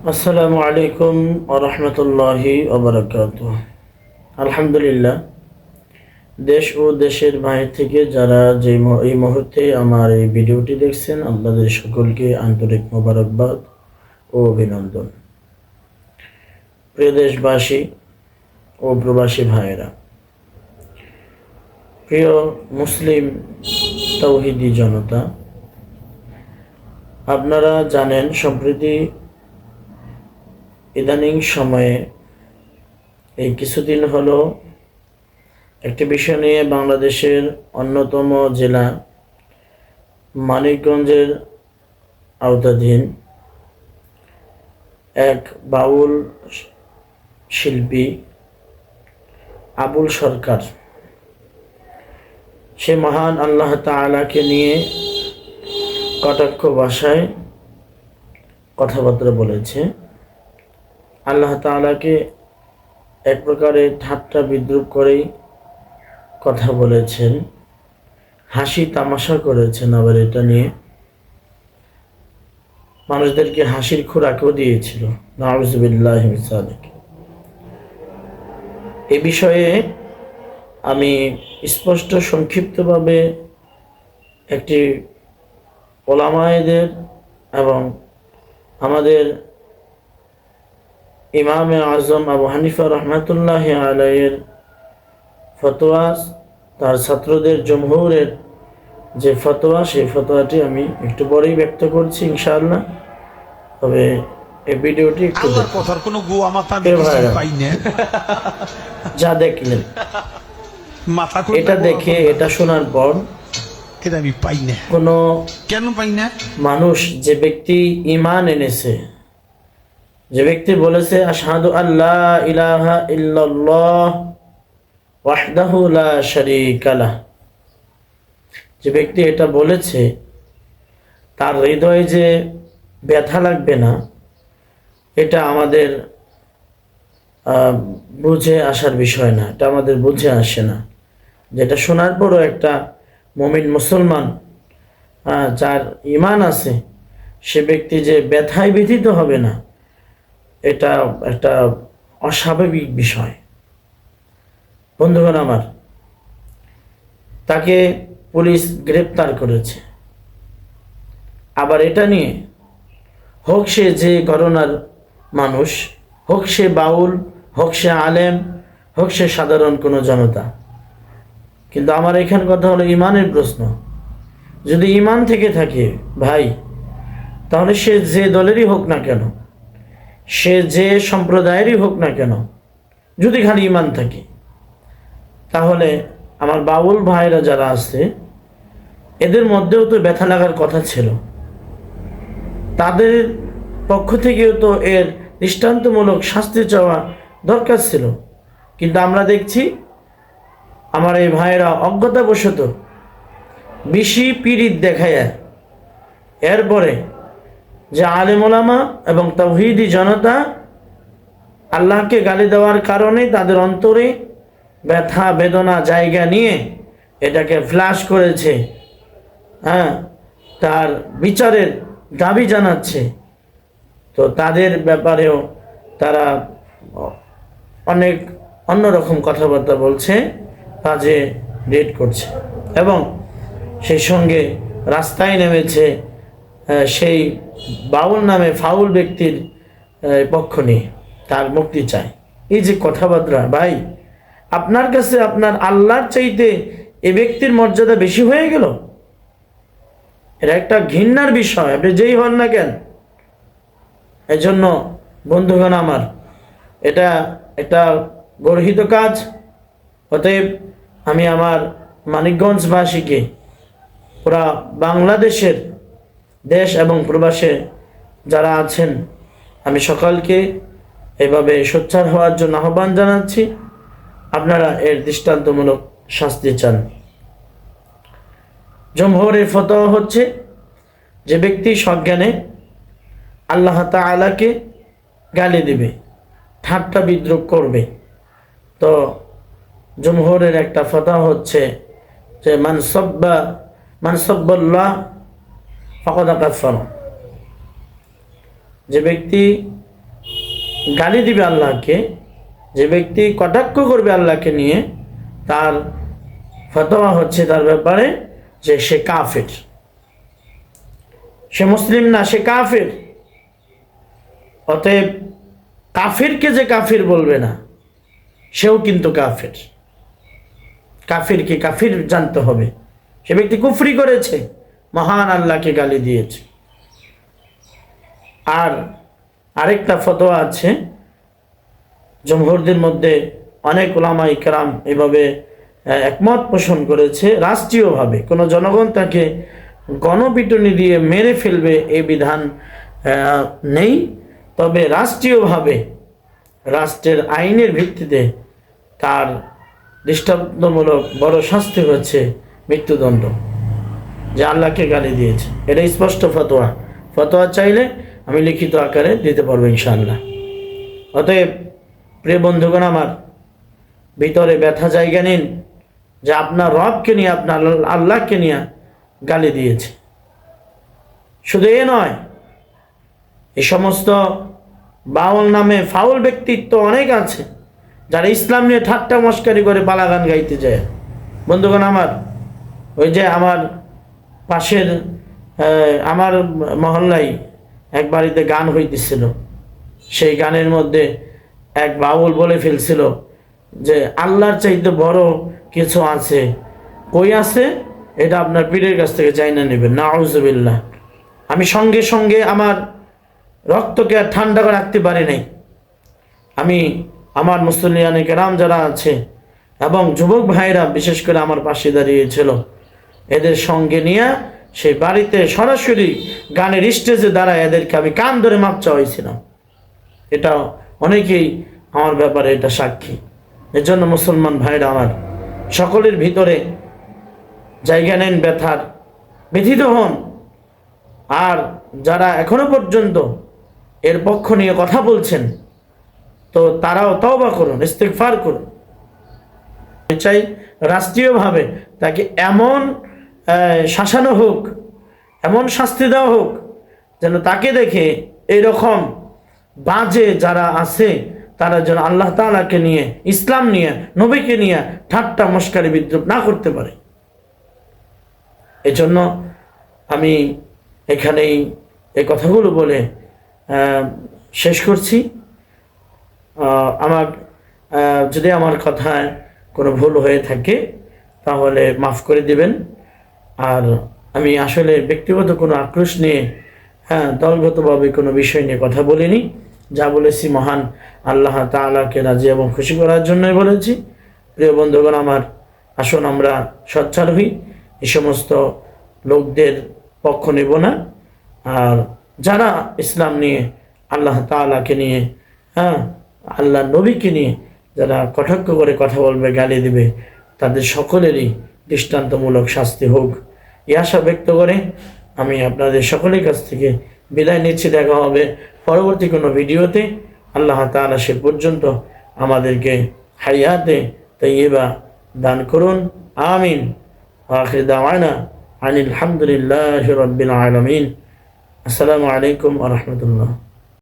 আসসালামু আলাইকুম ওয়া রাহমাতুল্লাহি ওয়া বারাকাতুহু। আলহামদুলিল্লাহ, দেশ ও দেশের বাইরে থেকে যারা এই মুহূর্তে আমার এই ভিডিওটি দেখছেন, আপনাদের সকলকে আন্তরিক মোবারকবাদ ও অভিনন্দন। প্রিয় দেশবাসী ও প্রবাসী ভাইয়েরা, প্রিয় মুসলিম তাওহীদি জনতা, আপনারা জানেন সম্প্রতি ইদানিং সময়ে এই কিছুদিন হলো একটি বিষয় নিয়ে বাংলাদেশের অন্যতম জেলা মানিকগঞ্জের আওতাধীন এক বাউল শিল্পী আবুল সরকার, সে মহান আল্লাহ তাআলাকে নিয়ে কটাক্ষ ভাষায় কথাবার্তা বলেছে। আল্লাহ তাআলাকে এক প্রকারে ঠাট্টা বিদ্রূপ করেই কথা বলেছেন, হাসি তামাশা করেছেন। আবার এটা নিয়ে মানুষদেরকে হাসির খোরাকও দিয়েছিল। নাউযুবিল্লাহি মিন যালিক। এ বিষয়ে আমি স্পষ্ট সংক্ষিপ্তভাবে একটি ওলামায়েদের এবং আমাদের ইমামে আজম আবু হানিফা রহমাতুল্লাহি আলাইহির ফতোয়া, তার ছাত্রদের জমহুরের যে ফতোয়া, সেই ফতোয়াটি আমি একটু পরেই ব্যক্ত করছি ইনশাআল্লাহ। তবে এই ভিডিওটি একটু কথার কোনো গোয়া মাথা পাই না, যা দেখলেন মাথা এটা দেখে এটা শোনার পর এটা আমি পাই না। কোনো কেন পাই না? মানুষ, যে ব্যক্তি ঈমান এনেছে, যে ব্যক্তি বলেছে আশহাদু আল্লা ইলাহা ইল্লাল্লাহ ওয়াহদাহু লা শারীকা লাহ, যে ব্যক্তি এটা বলেছে তার হৃদয়ে যে ব্যথা লাগবে না, এটা আমাদের বুঝে আসার বিষয় না। এটা আমাদের বুঝে আসে না। যেটা শোনার পরও একটা মুমিন মুসলমান যার ঈমান আছে, সে ব্যক্তি যে ব্যথায় ব্যথিত হবে না, এটা একটা অস্বাভাবিক বিষয়। বন্ধুগণ আমার, তাকে পুলিশ গ্রেপ্তার করেছে। আবার এটা নিয়ে হোক সে যে ঘরানার মানুষ, হোক সে বাউল, হোক সে আলেম, হোক সে সাধারণ কোনো জনতা, কিন্তু আমার এখানে কথা হলো ইমানের প্রশ্ন। যদি ইমান থেকে থাকে ভাই, তাহলে সে যে দলেরই হোক না কেন, সে যে সম্প্রদায়েরই হোক না কেন, যদি খালি ইমান থাকে, তাহলে আমার বাউল ভাইরা যারা আছে, এদের মধ্যেও তো ব্যথা লাগার কথা ছিল। তাদের পক্ষ থেকেও তো এর দৃষ্টান্তমূলক শাস্তি চাওয়া দরকার ছিল। কিন্তু আমরা দেখছি আমার এই ভাইয়েরা অজ্ঞতাবশত বেশি পীড়িত দেখায়, এরপরে যে আলেম ওলামা এবং তাওহীদি জনতা আল্লাহকে গালি দেওয়ার কারণে তাদের অন্তরে ব্যথা বেদনা জায়গা নিয়ে এটাকে ফ্ল্যাশ করেছে, তার বিচারের দাবি জানাচ্ছে, তো তাদের ব্যাপারেও তারা অনেক অন্যরকম কথাবার্তা বলছে, কাজে ডেট করছে এবং সেই সঙ্গে রাস্তায় নেমেছে সেই বাউল নামে ফাউল ব্যক্তির পক্ষ নিয়ে, তার মুক্তি চায়। এই যে কথাবার্তা, ভাই আপনার কাছে আপনার আল্লাহর চাইতে এই ব্যক্তির মর্যাদা বেশি হয়ে গেল। এটা একটা ঘৃণার বিষয়, আপনি যেই হন না কেন। এজন্য বন্ধুগণ আমার, এটা একটা গর্হিত কাজ। অতএব আমি আমার মানিকগঞ্জবাসীকে, পুরা বাংলাদেশের দেশ এবং প্রবাসে যারা আছেন, আমি সকলকে এভাবে সোচ্চার হওয়ার জন্য আহ্বান জানাচ্ছি। আপনারা এর দৃষ্টান্তমূলক শাস্তি চান। জমহুরের ফতোয়া হচ্ছে, যে ব্যক্তি সজ্ঞানে আল্লাহ তাআলাকে গালি দিবে, ঠাট্টা বিদ্রূপ করবে, তো জমহুরের একটা ফতোয়া হচ্ছে যে মানসাব্বাল্লাহ ফাকাদ কাফার, যে ব্যক্তি গালি দিবে আল্লাহকে, যে ব্যক্তি কটাক্ষ করবে আল্লাহকে নিয়ে, তার ফতোয়া হচ্ছে তার ব্যাপারে যে সে কাফের, সে মুসলিম না, সে কাফের। অতএব কাফিরকে যে কাফির বলবে না, সেও কিন্তু কাফের। কাফিরকে কাফির জানতে হবে। সে ব্যক্তি কুফরি করেছে, মহান আল্লাহকে গালি দিয়েছে। আর আরেকটা ফতোয়া আছে, জমহুরদের মধ্যে অনেক উলামা ইকরাম এভাবে একমত পোষণ করেছে, রাষ্ট্রীয়ভাবে কোনো জনগণ তাকে গণপিটুনি দিয়ে মেরে ফেলবে এই বিধান নেই, তবে রাষ্ট্রীয়ভাবে রাষ্ট্রের আইনের ভিত্তিতে তার দৃষ্টান্তমূলক বড় শাস্তি হচ্ছে মৃত্যুদণ্ড, যে আল্লাহকে গালি দিয়েছে। এটা স্পষ্ট ফতোয়া। ফতোয়া চাইলে আমি লিখিত আকারে দিতে পারবো ইনশাআল্লাহ। অতএব প্রিয় বন্ধুগণ, আমার ভিতরে ব্যথা জায়গা নিন যে আপনার রবকে নিয়ে, আপনার আল্লাহকে নিয়ে গালি দিয়েছে। শুধু এ নয়, এই সমস্ত বাউল নামে ফাউল ব্যক্তিত্ব অনেক আছে যারা ইসলাম নিয়ে ঠাট্টা মস্কারি করে পালাগান গাইতে যায়। বন্ধুগণ আমার, ওই যে আমার পাশের আমার মহল্লায় এক বাড়িতে গান হইতেছিল, সেই গানের মধ্যে এক বাউল বলে ফেলছিল যে আল্লাহর চাইতে বড় কিছু আছে। কই আছে? এটা আপনার পীরের কাছ থেকে চাইনা নেবেন। নাউজুবিল্লাহ। আমি সঙ্গে সঙ্গে আমার রক্তকে আর ঠান্ডা করে রাখতে পারি নাই। আমি আমার মুসলিয়ানে কেরাম যারা আছে এবং যুবক ভাইরা বিশেষ করে আমার পাশে দাঁড়িয়েছিল, এদের সঙ্গে নিয়ে সেই বাড়িতে সরাসরি গানের স্টেজে দাঁড়ায় এদেরকে আমি কান ধরে মাপ চাওয়াইছিলাম। এটা অনেকেই আমার ব্যাপারে এটা সাক্ষী। এর জন্য মুসলমান ভাইরা আমার, সকলের ভিতরে জায়গা নেন ব্যথার, ব্যথিত হন। আর যারা এখনো পর্যন্ত এর পক্ষ নিয়ে কথা বলছেন, তো তারাও তওবা করুন, ইস্তিগফার করুন। চাই রাষ্ট্রীয়ভাবে তাকে এমন শাসানো হোক, এমন শাস্তি দেওয়া হোক, যেন তাকে দেখে এইরকম বাজে যারা আছে তারা যেন আল্লাহ তাআলাকে নিয়ে, ইসলাম নিয়ে, নবীকে নিয়ে ঠাট্টা মস্কারি বিদ্রুপ না করতে পারে। এজন্য আমি এখানেই এই কথাগুলো বলে শেষ করছি। যদি আমার কথায় কোনো ভুল হয়ে থাকে তাহলে মাফ করে দিবেন। আর আমি আসলে ব্যক্তিগত কোনো আক্রোশ নিয়ে, দলগতভাবে কোনো বিষয় নিয়ে কথা বলিনি। যা বলেছি মহান আল্লাহ তাআলাকে রাজি এবং খুশি করার জন্যই বলেছি। প্রিয় বন্ধুগণ আমার, আসুন আমরা সোচ্চার হই, এই সমস্ত লোকদের পক্ষ নেব না। আর যারা ইসলাম নিয়ে, আল্লাহ তাআলাকে নিয়ে, আল্লাহ নবীকে নিয়ে যারা কটাক্ষ করে কথা বলবে, গালি দিবে, তাদের সকলেরই দৃষ্টান্তমূলক শাস্তি হোক, এই আশা ব্যক্ত করে আমি আপনাদের সকলের কাছ থেকে বিদায় নিচ্ছি। দেখা হবে পরবর্তী কোনো ভিডিওতে। আল্লাহ তাআলা সে পর্যন্ত আমাদেরকে হায়াতে তাইয়্যিবা দান করুন। আমিন। আখির দাওয়ানা আনিল হামদুলিল্লাহি রাব্বিল আলামিন। আসসালামু আলাইকুম ওয়া রাহমাতুল্লাহ।